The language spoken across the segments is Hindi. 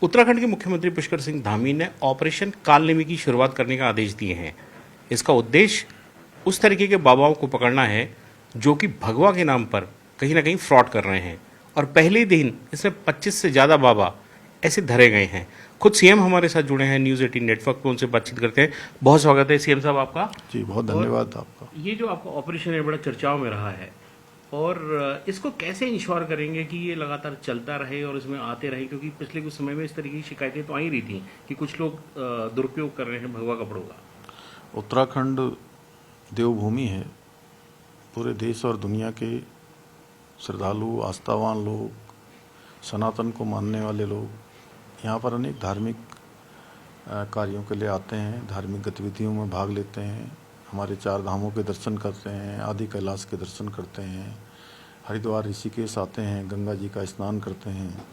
उत्तराखंड के मुख्यमंत्री पुष्कर सिंह धामी ने ऑपरेशन कालनेमी की शुरुआत करने का आदेश दिए हैं। इसका उद्देश्य उस तरीके के बाबाओं को पकड़ना है जो कि भगवा के नाम पर कहीं ना कहीं फ्रॉड कर रहे हैं, और पहले ही दिन इसमें 25 से ज़्यादा बाबा ऐसे धरे गए हैं। खुद सीएम हमारे साथ जुड़े हैं न्यूज़ 18 नेटवर्क पर, उनसे बातचीत करते हैं। बहुत स्वागत है सीएम साहब आपका। जी बहुत धन्यवाद आपका। ये जो आपका ऑपरेशन है बड़ा चर्चाओं में रहा है, और इसको कैसे इंश्योर करेंगे कि ये लगातार चलता रहे और इसमें आते रहे, क्योंकि पिछले कुछ समय में इस तरीके की शिकायतें तो आ ही रही थी कि कुछ लोग दुरुपयोग कर रहे हैं भगवा कपड़ों का। उत्तराखंड देवभूमि है। पूरे देश और दुनिया के श्रद्धालु, आस्थावान लोग, सनातन को मानने वाले लोग यहाँ पर अनेक धार्मिक कार्यों के लिए आते हैं, धार्मिक गतिविधियों में भाग लेते हैं, हमारे 4 धामों के दर्शन करते हैं, आदि कैलाश के दर्शन करते हैं, हरिद्वार ऋषिकेश आते हैं, गंगा जी का स्नान करते हैं,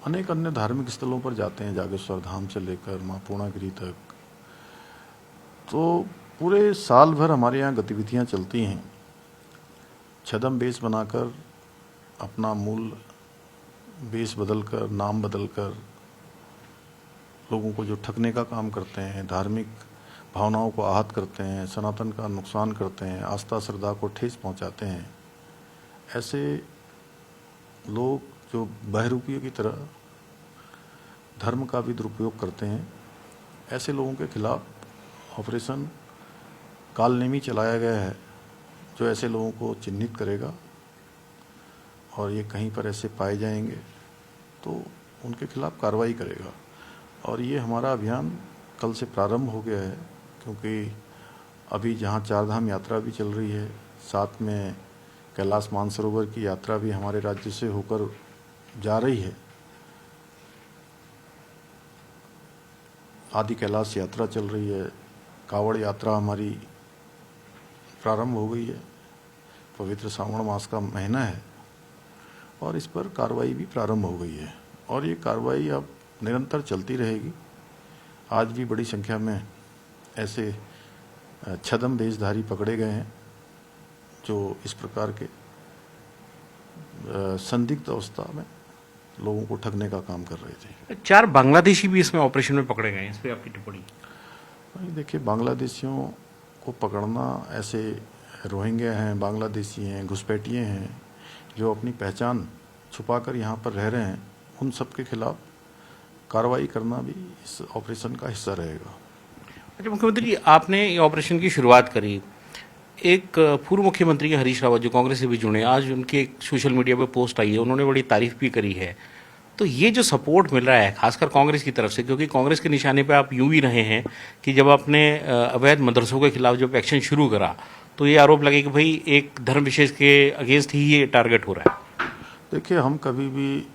अनेक अन्य धार्मिक स्थलों पर जाते हैं, जागेश्वर धाम से लेकर माँ पूर्णागिरि तक। तो पूरे साल भर हमारे यहाँ गतिविधियाँ चलती हैं। छद्म वेश बनाकर, अपना मूल वेश बदलकर, नाम बदलकर लोगों को जो ठगने का काम करते हैं, धार्मिक भावनाओं को आहत करते हैं, सनातन का नुकसान करते हैं, आस्था श्रद्धा को ठेस पहुंचाते हैं, ऐसे लोग जो बहरूपियों की तरह धर्म का भी दुरुपयोग करते हैं, ऐसे लोगों के खिलाफ ऑपरेशन कालनेमी चलाया गया है, जो ऐसे लोगों को चिन्हित करेगा और ये कहीं पर ऐसे पाए जाएंगे तो उनके खिलाफ कार्रवाई करेगा। और ये हमारा अभियान कल से प्रारंभ हो गया है, क्योंकि अभी जहाँ 4 धाम यात्रा भी चल रही है, साथ में कैलाश मानसरोवर की यात्रा भी हमारे राज्य से होकर जा रही है। आदि कैलाश यात्रा चल रही है, कावड़ यात्रा हमारी प्रारंभ हो गई है। पवित्र श्रावण मास का महीना है और इस पर कार्रवाई भी प्रारंभ हो गई है, और ये कार्रवाई अब निरंतर चलती रहेगी। आज भी बड़ी संख्या में ऐसे छद्म वेशधारी पकड़े गए हैं जो इस प्रकार के संदिग्ध अवस्था में लोगों को ठगने का काम कर रहे थे। 4 बांग्लादेशी भी इसमें ऑपरेशन में पकड़े गए हैं, इस पर आपकी टिप्पणी? देखिए, बांग्लादेशियों को पकड़ना, ऐसे रोहिंग्या हैं, बांग्लादेशी हैं, घुसपैठिए हैं जो अपनी पहचान छुपाकर यहाँ पर रह रहे हैं, उन सब के खिलाफ कार्रवाई करना भी इस ऑपरेशन का हिस्सा रहेगा। अच्छा मुख्यमंत्री जी, आपने ये ऑपरेशन की शुरुआत करी। एक पूर्व मुख्यमंत्री हरीश रावत जो कांग्रेस से भी जुड़े, आज उनकी एक सोशल मीडिया पे पोस्ट आई है, उन्होंने बड़ी तारीफ भी करी है। तो ये जो सपोर्ट मिल रहा है खासकर कांग्रेस की तरफ से, क्योंकि कांग्रेस के निशाने पे आप यूं ही रहे हैं कि जब आपने अवैध मदरसों के खिलाफ जब एक्शन शुरू करा तो ये आरोप लगे कि भाई एक धर्म विशेष के अगेंस्ट ही ये टारगेट हो रहा है। देखिए, हम कभी भी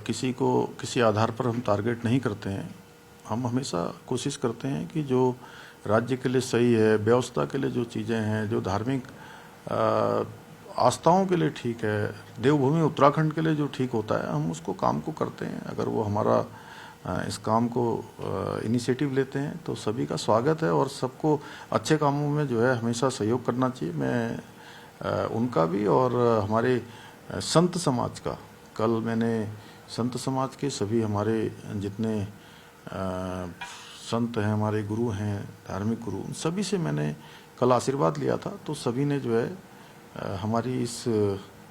किसी को किसी आधार पर हम टारगेट नहीं करते हैं। हम हमेशा कोशिश करते हैं कि जो राज्य के लिए सही है, व्यवस्था के लिए जो चीज़ें हैं, जो धार्मिक आस्थाओं के लिए ठीक है, देवभूमि उत्तराखंड के लिए जो ठीक होता है, हम उसको काम को करते हैं। अगर वो हमारा इस काम को इनिशिएटिव लेते हैं तो सभी का स्वागत है, और सबको अच्छे कामों में जो है हमेशा सहयोग करना चाहिए। मैं उनका भी और हमारे संत समाज का, कल मैंने संत समाज के सभी हमारे जितने संत हैं, हमारे गुरु हैं, धार्मिक गुरु, सभी से मैंने कल आशीर्वाद लिया था। तो सभी ने जो है हमारी इस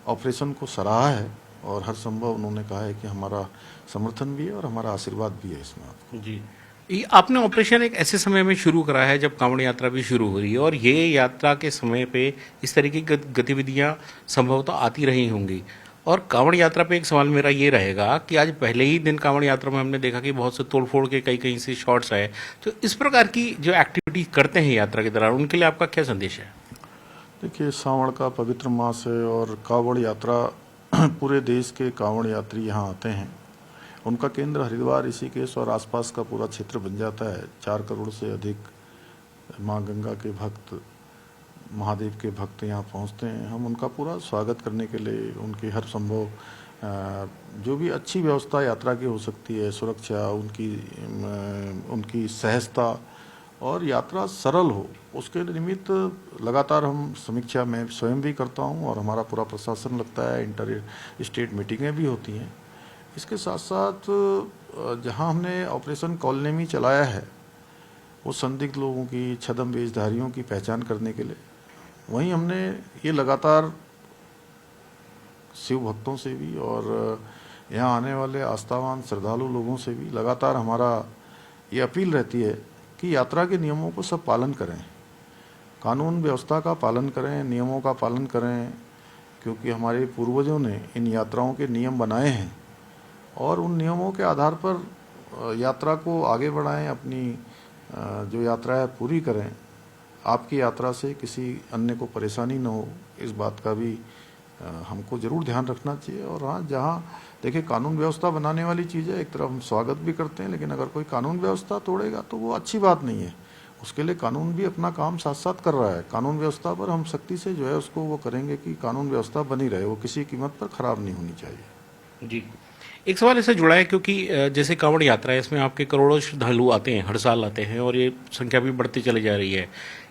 ऑपरेशन को सराहा है, और हर संभव उन्होंने कहा है कि हमारा समर्थन भी है और हमारा आशीर्वाद भी है इसमें आपको। जी, ये आपने ऑपरेशन एक ऐसे समय में शुरू करा है जब कांवड़ यात्रा भी शुरू हो रही है, और ये यात्रा के समय पे इस तरीके की गतिविधियां संभवतः आती रही होंगी। और कांवड़ यात्रा पे एक सवाल मेरा ये रहेगा कि आज पहले ही दिन कांवड़ यात्रा में हमने देखा कि बहुत से तोड़फोड़ के कहीं से शॉट्स आए। तो इस प्रकार की जो एक्टिविटी करते हैं यात्रा के दौरान, उनके लिए आपका क्या संदेश है? देखिए, श्रावण का पवित्र मास है और कांवड़ यात्रा, पूरे देश के कांवड़ यात्री यहाँ आते हैं। उनका केंद्र हरिद्वार ऋषिकेश और आसपास का पूरा क्षेत्र बन जाता है। 4 करोड़ से अधिक माँ गंगा के भक्त, महादेव के भक्त यहाँ पहुँचते हैं। हम उनका पूरा स्वागत करने के लिए उनकी हर संभव जो भी अच्छी व्यवस्था यात्रा की हो सकती है, सुरक्षा, उनकी सहजता और यात्रा सरल हो, उसके निमित्त लगातार हम समीक्षा में स्वयं भी करता हूँ और हमारा पूरा प्रशासन लगता है। इंटर स्टेट मीटिंगें भी होती हैं। इसके साथ साथ जहां हमने ऑपरेशन कॉलनेमी चलाया है वो संदिग्ध लोगों की, छद्म वेशधारियों की पहचान करने के लिए, वहीं हमने ये लगातार शिव भक्तों से भी और यहाँ आने वाले आस्थावान श्रद्धालु लोगों से भी लगातार हमारा ये अपील रहती है कि यात्रा के नियमों को सब पालन करें, कानून व्यवस्था का पालन करें, नियमों का पालन करें, क्योंकि हमारे पूर्वजों ने इन यात्राओं के नियम बनाए हैं और उन नियमों के आधार पर यात्रा को आगे बढ़ाएं, अपनी जो यात्रा है पूरी करें। आपकी यात्रा से किसी अन्य को परेशानी न हो, इस बात का भी हमको जरूर ध्यान रखना चाहिए। और हाँ, जहाँ देखिए कानून व्यवस्था बनाने वाली चीज़ है, एक तरफ हम स्वागत भी करते हैं, लेकिन अगर कोई कानून व्यवस्था तोड़ेगा तो वो अच्छी बात नहीं है। उसके लिए कानून भी अपना काम साथ साथ कर रहा है। कानून व्यवस्था पर हम सख्ती से जो है उसको वो करेंगे कि कानून व्यवस्था बनी रहे, वो किसी कीमत पर खराब नहीं होनी चाहिए। जी, एक सवाल इससे जुड़ा है क्योंकि जैसे कांवड़ यात्रा है, इसमें आपके करोड़ों श्रद्धालु आते हैं, हर साल आते हैं और ये संख्या भी बढ़ती चली जा रही है।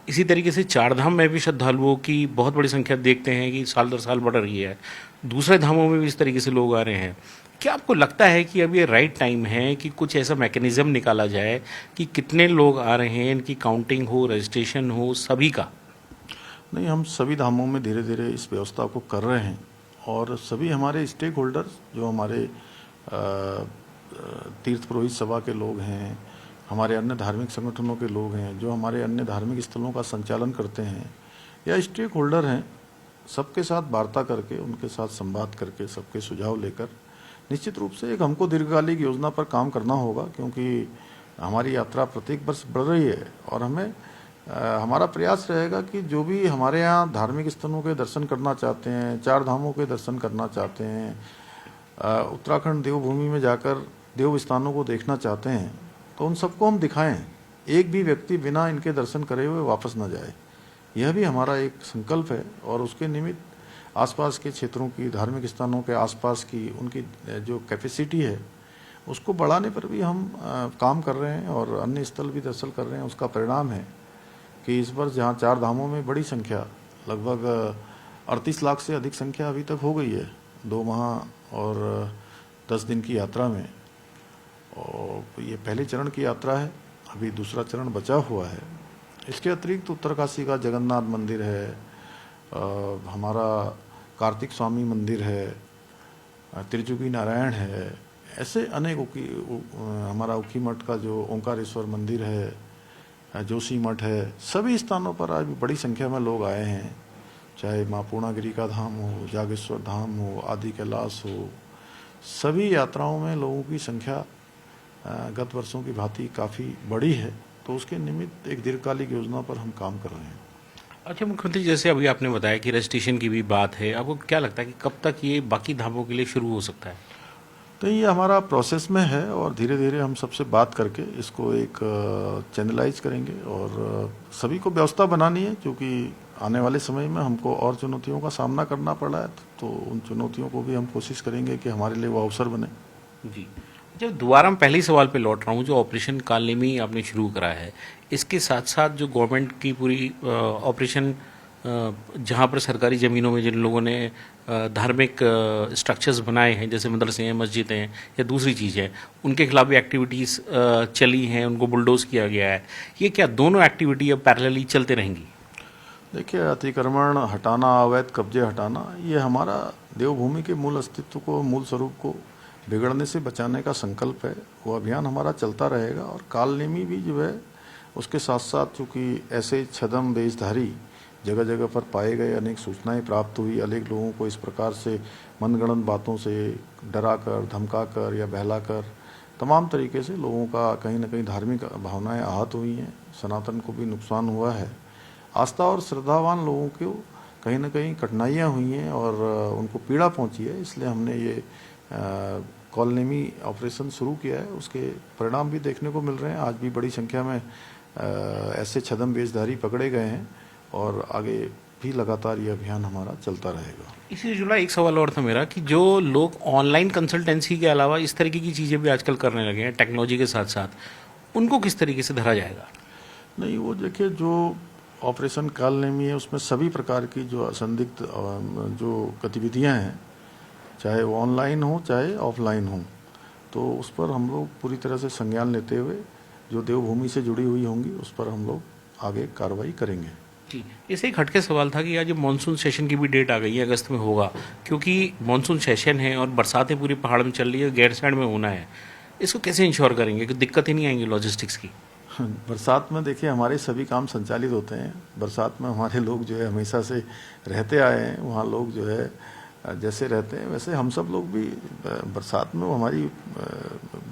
इसी तरीके से चार धाम में भी श्रद्धालुओं की बहुत बड़ी संख्या देखते हैं कि साल दर साल बढ़ रही है। दूसरे धामों में भी इस तरीके से लोग आ रहे हैं। क्या आपको लगता है कि अब ये राइट टाइम है कि कुछ ऐसा मैकेनिज्म निकाला जाए कि कितने लोग आ रहे हैं, इनकी काउंटिंग हो, रजिस्ट्रेशन हो, सभी का? नहीं, हम सभी धामों में धीरे धीरे इस व्यवस्था को कर रहे हैं और सभी हमारे स्टेक होल्डर्स, जो हमारे तीर्थ पुरोहित सभा के लोग हैं, हमारे अन्य धार्मिक संगठनों के लोग हैं, जो हमारे अन्य धार्मिक स्थलों का संचालन करते हैं या स्टेक होल्डर हैं, सबके साथ वार्ता करके, उनके साथ संवाद करके, सबके सुझाव लेकर निश्चित रूप से एक हमको दीर्घकालिक योजना पर काम करना होगा, क्योंकि हमारी यात्रा प्रत्येक वर्ष बढ़ रही है और हमें हमारा प्रयास रहेगा कि जो भी हमारे यहाँ धार्मिक स्थलों के दर्शन करना चाहते हैं, चार धामों के दर्शन करना चाहते हैं, उत्तराखंड देवभूमि में जाकर देव स्थानों को देखना चाहते हैं, तो उन सबको हम दिखाएं। एक भी व्यक्ति बिना इनके दर्शन करे हुए वापस न जाए, यह भी हमारा एक संकल्प है। और उसके निमित्त आसपास के क्षेत्रों की, धार्मिक स्थानों के आसपास की उनकी जो कैपेसिटी है उसको बढ़ाने पर भी हम काम कर रहे हैं और अन्य स्थल भी दर्शन कर रहे हैं। उसका परिणाम है कि इस वर्ष जहाँ चार धामों में बड़ी संख्या, लगभग 38 लाख से अधिक संख्या अभी तक हो गई है 2 माह और 10 दिन की यात्रा में। और ये पहले चरण की यात्रा है, अभी दूसरा चरण बचा हुआ है। इसके अतिरिक्त उत्तरकाशी का जगन्नाथ मंदिर है, हमारा कार्तिक स्वामी मंदिर है, त्रिजुगी नारायण है, ऐसे अनेक हमारा उखी मठ का जो ओंकारेश्वर मंदिर है, जोशी मठ है, सभी स्थानों पर आज बड़ी संख्या में लोग आए हैं। चाहे माँ पूर्णागिरी का धाम हो, जागेश्वर धाम हो, आदि कैलाश हो, सभी यात्राओं में लोगों की संख्या गत वर्षों की भांति काफ़ी बड़ी है। तो उसके निमित्त एक दीर्घकालिक योजना पर हम काम कर रहे हैं। अच्छा मुख्यमंत्री, जैसे अभी आपने बताया कि रजिस्ट्रेशन की भी बात है, आपको क्या लगता है कि कब तक ये बाकी धामों के लिए शुरू हो सकता है? तो ये हमारा प्रोसेस में है और धीरे धीरे हम सबसे बात करके इसको एक चैनलाइज करेंगे और सभी को व्यवस्था बनानी है, क्योंकि आने वाले समय में हमको और चुनौतियों का सामना करना पड़ रहा है। तो उन चुनौतियों को भी हम कोशिश करेंगे कि हमारे लिए वो अवसर बने। जी, जब दोबारा मैं पहले ही सवाल पे लौट रहा हूँ, जो ऑपरेशन कालनेमी आपने शुरू करा है, इसके साथ साथ जो गवर्नमेंट की पूरी ऑपरेशन, जहाँ पर सरकारी ज़मीनों में जिन लोगों ने धार्मिक स्ट्रक्चर्स बनाए हैं, जैसे मदरसे हैं, मस्जिदें हैं या दूसरी चीज़ है, उनके खिलाफ भी एक्टिविटीज़ चली हैं, उनको बुलडोज किया गया है, ये क्या दोनों एक्टिविटी अब पैरेलली चलते रहेंगी? देखिए, अतिक्रमण हटाना, अवैध कब्जे हटाना, ये हमारा देवभूमि के मूल अस्तित्व को, मूल स्वरूप को बिगड़ने से बचाने का संकल्प है। वो अभियान हमारा चलता रहेगा और कालनेमी भी जो है उसके साथ साथ, चूँकि ऐसे छद्म वेशधारी जगह जगह पर पाए गए, अनेक सूचनाएं प्राप्त हुई, अनेक लोगों को इस प्रकार से मनगढ़ंत बातों से डराकर, धमकाकर या बहलाकर तमाम तरीके से लोगों का कहीं ना कहीं धार्मिक भावनाएं आहत हुई हैं, सनातन को भी नुकसान हुआ है, आस्था और श्रद्धावान लोगों को कहीं ना कहीं कठिनाइयाँ हुई हैं और उनको पीड़ा पहुंची है। इसलिए हमने ये कॉलनेमी ऑपरेशन शुरू किया है। उसके परिणाम भी देखने को मिल रहे हैं। आज भी बड़ी संख्या में ऐसे छद्म वेशधारी पकड़े गए हैं और आगे भी लगातार ये अभियान हमारा चलता रहेगा। इसी से जुड़ा एक सवाल और था मेरा कि जो लोग ऑनलाइन कंसल्टेंसी के अलावा इस तरीके की चीज़ें भी आजकल करने लगे हैं टेक्नोलॉजी के साथ साथ, उनको किस तरीके से धरा जाएगा? नहीं, वो देखिए, जो ऑपरेशन कालनेमी है उसमें सभी प्रकार की जो असंदिग्ध जो गतिविधियां हैं, चाहे वो ऑनलाइन हो चाहे ऑफलाइन हो, तो उस पर हम लोग पूरी तरह से संज्ञान लेते हुए जो देवभूमि से जुड़ी हुई होंगी उस पर हम लोग आगे कार्रवाई करेंगे। जी, इससे एक हटके सवाल था कि आज मानसून सेशन की भी डेट आ गई है, अगस्त में होगा, क्योंकि मानसून सेशन है और बरसातें पूरी पहाड़ में चल रही है, गैरसैंण में होना है। इसको कैसे इंश्योर करेंगे कि दिक्कत ही नहीं आएंगी लॉजिस्टिक्स की? बरसात में देखिए हमारे सभी काम संचालित होते हैं। बरसात में हमारे लोग जो है हमेशा से रहते आए हैं, वहाँ लोग जो है जैसे रहते हैं वैसे हम सब लोग भी बरसात में, वो हमारी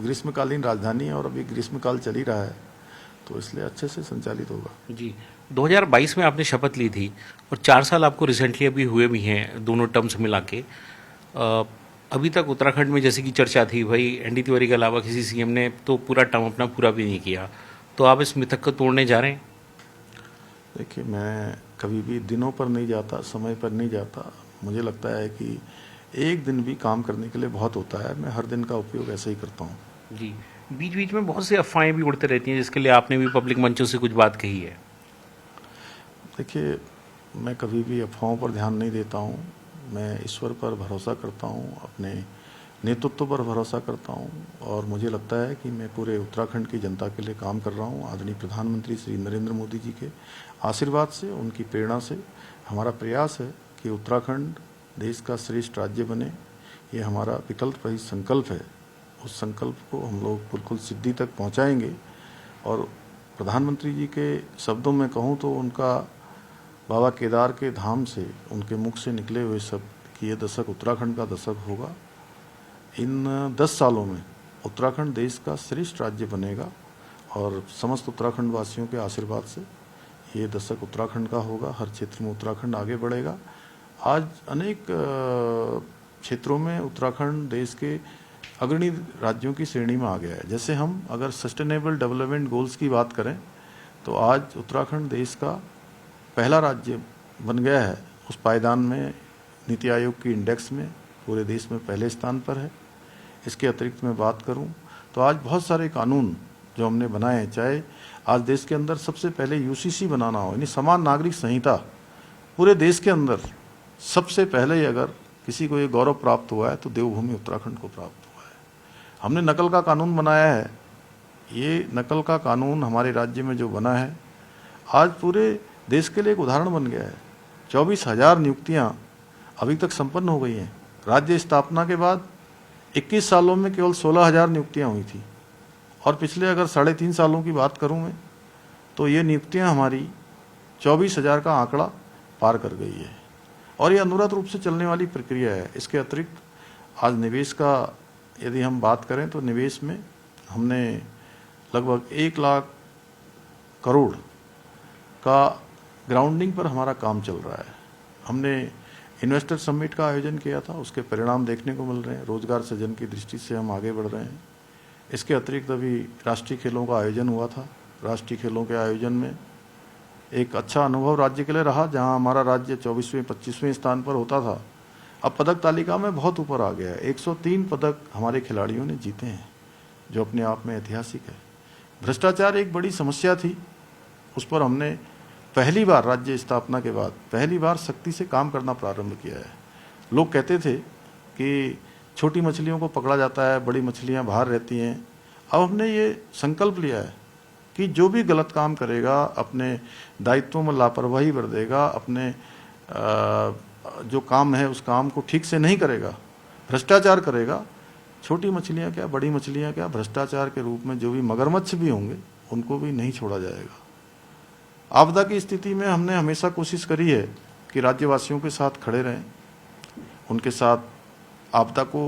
ग्रीष्मकालीन राजधानी है और अभी ग्रीष्मकाल चल ही रहा है, तो इसलिए अच्छे से संचालित होगा। जी, 2022 में आपने शपथ ली थी और 4 साल आपको रिसेंटली अभी हुए भी हैं, दोनों टर्म्स मिला के। अभी तक उत्तराखंड में जैसे कि चर्चा थी, भाई एनडी तिवारी के अलावा किसी सीएम ने तो पूरा टर्म अपना पूरा भी नहीं किया, तो आप इस मिथक को तोड़ने जा रहे हैं? देखिए, मैं कभी भी दिनों पर नहीं जाता, समय पर नहीं जाता। मुझे लगता है कि एक दिन भी काम करने के लिए बहुत होता है। मैं हर दिन का उपयोग ऐसे ही करता हूँ। जी, बीच बीच में बहुत सी अफवाहें भी उड़ते रहती हैं, जिसके लिए आपने भी पब्लिक मंचों से कुछ बात कही है। देखिए, मैं कभी भी अफवाहों पर ध्यान नहीं देता हूँ। मैं ईश्वर पर भरोसा करता हूँ, अपने नेतृत्व पर भरोसा करता हूँ और मुझे लगता है कि मैं पूरे उत्तराखंड की जनता के लिए काम कर रहा हूँ। आदरणीय प्रधानमंत्री श्री नरेंद्र मोदी जी के आशीर्वाद से, उनकी प्रेरणा से हमारा प्रयास है कि उत्तराखंड देश का श्रेष्ठ राज्य बने। ये हमारा विकल्प रहित संकल्प है। उस संकल्प को हम लोग बिल्कुल सिद्धि तक पहुँचाएंगे। और प्रधानमंत्री जी के शब्दों में कहूँ तो उनका बाबा केदार के धाम से, उनके मुख से निकले हुए शब्द कि ये दशक उत्तराखंड का दशक होगा। इन 10 सालों में उत्तराखंड देश का श्रेष्ठ राज्य बनेगा और समस्त उत्तराखंड वासियों के आशीर्वाद से ये दशक उत्तराखंड का होगा। हर क्षेत्र में उत्तराखंड आगे बढ़ेगा। आज अनेक क्षेत्रों में उत्तराखंड देश के अग्रणी राज्यों की श्रेणी में आ गया है। जैसे हम अगर सस्टेनेबल डेवलपमेंट गोल्स की बात करें तो आज उत्तराखंड देश का पहला राज्य बन गया है। उस पायदान में नीति आयोग की इंडेक्स में पूरे देश में पहले स्थान पर है। इसके अतिरिक्त मैं बात करूं तो आज बहुत सारे कानून जो हमने बनाए हैं, चाहे आज देश के अंदर सबसे पहले यूसीसी बनाना हो, यानी समान नागरिक संहिता, पूरे देश के अंदर सबसे पहले ही अगर किसी को ये गौरव प्राप्त हुआ है तो देवभूमि उत्तराखंड को प्राप्त हुआ है। हमने नकल का कानून बनाया है। ये नकल का कानून हमारे राज्य में जो बना है आज पूरे देश के लिए एक उदाहरण बन गया है। 24,000 नियुक्तियां अभी तक संपन्न हो गई हैं। राज्य स्थापना के बाद 21 सालों में केवल 16,000 नियुक्तियां हुई थी और पिछले अगर 3.5 सालों की बात करूं मैं तो ये नियुक्तियां हमारी 24,000 का आंकड़ा पार कर गई है और ये अनुरत रूप से चलने वाली प्रक्रिया है। इसके अतिरिक्त आज निवेश का यदि हम बात करें तो निवेश में हमने लगभग 1 लाख करोड़ का ग्राउंडिंग पर हमारा काम चल रहा है। हमने इन्वेस्टर समिट का आयोजन किया था, उसके परिणाम देखने को मिल रहे हैं। रोजगार सृजन की दृष्टि से हम आगे बढ़ रहे हैं। इसके अतिरिक्त अभी राष्ट्रीय खेलों का आयोजन हुआ था। राष्ट्रीय खेलों के आयोजन में एक अच्छा अनुभव राज्य के लिए रहा, जहां हमारा राज्य 24वें 25वें स्थान पर होता था, अब पदक तालिका में बहुत ऊपर आ गया है। 103 पदक हमारे खिलाड़ियों ने जीते हैं, जो अपने आप में ऐतिहासिक है। भ्रष्टाचार एक बड़ी समस्या थी, उस पर हमने पहली बार राज्य स्थापना के बाद पहली बार सख्ती से काम करना प्रारंभ किया है। लोग कहते थे कि छोटी मछलियों को पकड़ा जाता है, बड़ी मछलियां बाहर रहती हैं। अब हमने ये संकल्प लिया है कि जो भी गलत काम करेगा, अपने दायित्वों में लापरवाही बरतेगा, अपने जो काम है उस काम को ठीक से नहीं करेगा, भ्रष्टाचार करेगा, छोटी मछलियां क्या, बड़ी मछलियां क्या, भ्रष्टाचार के रूप में जो भी मगरमच्छ भी होंगे उनको भी नहीं छोड़ा जाएगा। आपदा की स्थिति में हमने हमेशा कोशिश करी है कि राज्यवासियों के साथ खड़े रहें। उनके साथ आपदा को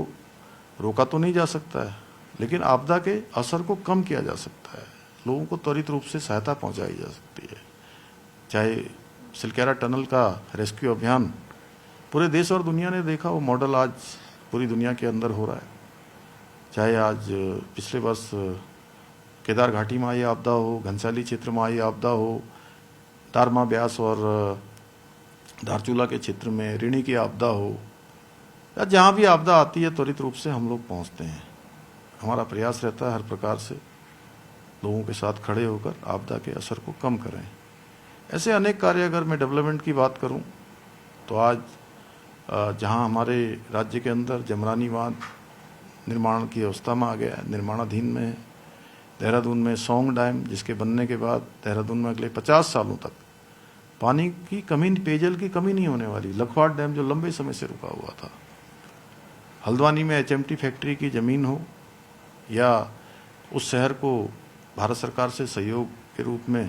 रोका तो नहीं जा सकता है, लेकिन आपदा के असर को कम किया जा सकता है। लोगों को त्वरित रूप से सहायता पहुंचाई जा सकती है। चाहे सिलकेरा टनल का रेस्क्यू अभियान पूरे देश और दुनिया ने देखा, वो मॉडल आज पूरी दुनिया के अंदर हो रहा है। चाहे आज पिछले वर्ष केदार घाटी में आई आपदा हो, घनसाली क्षेत्र में आई आपदा हो, दारमा ब्यास और धारचूला के क्षेत्र में ऋणी की आपदा हो, या जहाँ भी आपदा आती है त्वरित रूप से हम लोग पहुँचते हैं। हमारा प्रयास रहता है हर प्रकार से लोगों के साथ खड़े होकर आपदा के असर को कम करें। ऐसे अनेक कार्य, अगर मैं डेवलपमेंट की बात करूं तो आज जहां हमारे राज्य के अंदर जमरानी बांध निर्माण की अवस्था में आ गया है, निर्माणाधीन में है। देहरादून में सौंग डैम जिसके बनने के बाद देहरादून में अगले 50 सालों तक पानी की कमी, पेयजल की कमी नहीं होने वाली। लखवाड़ डैम जो लंबे समय से रुका हुआ था, हल्द्वानी में HMT फैक्ट्री की जमीन हो, या उस शहर को भारत सरकार से सहयोग के रूप में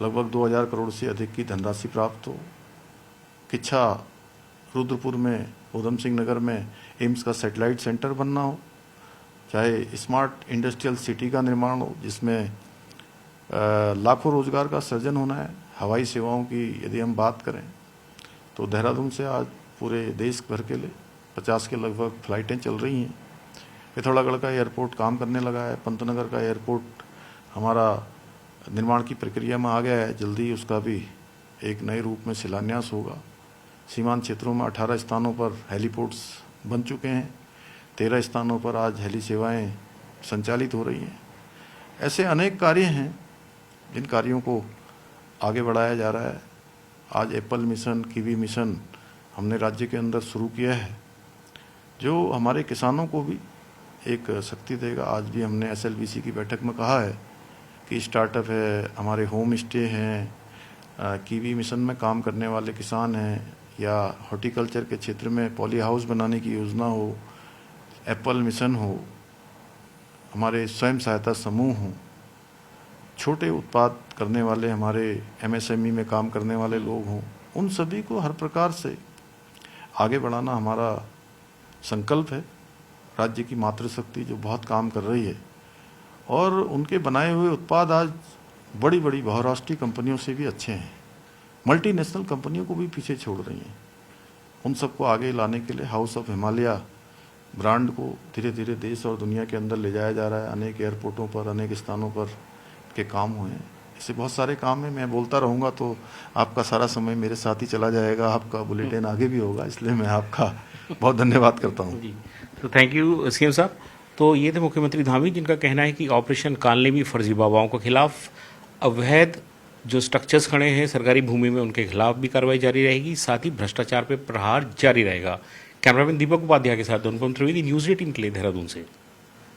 लगभग 2000 करोड़ से अधिक की धनराशि प्राप्त हो, किच्छा रुद्रपुर में, उधम सिंह नगर में एम्स का सैटेलाइट सेंटर बनना हो, चाहे स्मार्ट इंडस्ट्रियल सिटी का निर्माण हो जिसमें लाखों रोजगार का सृजन होना है। हवाई सेवाओं की यदि हम बात करें तो देहरादून से आज पूरे देश भर के लिए 50 के लगभग फ्लाइटें चल रही हैं। पिथौरागढ़ का एयरपोर्ट काम करने लगा है, पंतनगर का एयरपोर्ट हमारा निर्माण की प्रक्रिया में आ गया है, जल्दी उसका भी एक नए रूप में शिलान्यास होगा। सीमांत क्षेत्रों में 18 स्थानों पर हेलीपोर्ट्स बन चुके हैं, 13 स्थानों पर आज हेली सेवाएं संचालित हो रही हैं। ऐसे अनेक कार्य हैं जिन कार्यों को आगे बढ़ाया जा रहा है। आज एप्पल मिशन, कीवी मिशन हमने राज्य के अंदर शुरू किया है, जो हमारे किसानों को भी एक शक्ति देगा। आज भी हमने SLBC की बैठक में कहा है कि स्टार्टअप है, हमारे होम स्टे हैं, कीवी मिशन में काम करने वाले किसान हैं, या हॉर्टिकल्चर के क्षेत्र में पॉली हाउस बनाने की योजना हो, एप्पल मिशन हो, हमारे स्वयं सहायता समूह हों, छोटे उत्पाद करने वाले हमारे MSME में काम करने वाले लोग हों, उन सभी को हर प्रकार से आगे बढ़ाना हमारा संकल्प है। राज्य की मातृशक्ति जो बहुत काम कर रही है और उनके बनाए हुए उत्पाद आज बड़ी बड़ी बहुराष्ट्रीय कंपनियों से भी अच्छे हैं, मल्टीनेशनल कंपनियों को भी पीछे छोड़ रही हैं। उन सबको आगे लाने के लिए हाउस ऑफ हिमालय ब्रांड को धीरे धीरे देश और दुनिया के अंदर ले जाया जा रहा है। अनेक एयरपोर्टों पर, अनेक स्थानों पर के काम हुए हैं। ऐसे बहुत सारे काम हैं, मैं बोलता रहूँगा तो आपका सारा समय मेरे साथ ही चला जाएगा, आपका बुलेटिन आगे भी होगा, इसलिए मैं आपका बहुत धन्यवाद करता हूँ। जी, तो थैंक यू CM साहब। तो ये थे मुख्यमंत्री धामी, जिनका कहना है कि ऑपरेशन कालने में फर्जी बाबाओं के खिलाफ अवैध जो स्ट्रक्चर्स खड़े हैं सरकारी भूमि में, उनके खिलाफ भी कार्रवाई जारी रहेगी, साथ ही भ्रष्टाचार पर प्रहार जारी रहेगा। कैमरामैन दीपक उपाध्याय के साथ अनुपम त्रिवेदी, न्यूज़ 18 के लिए देहरादून से।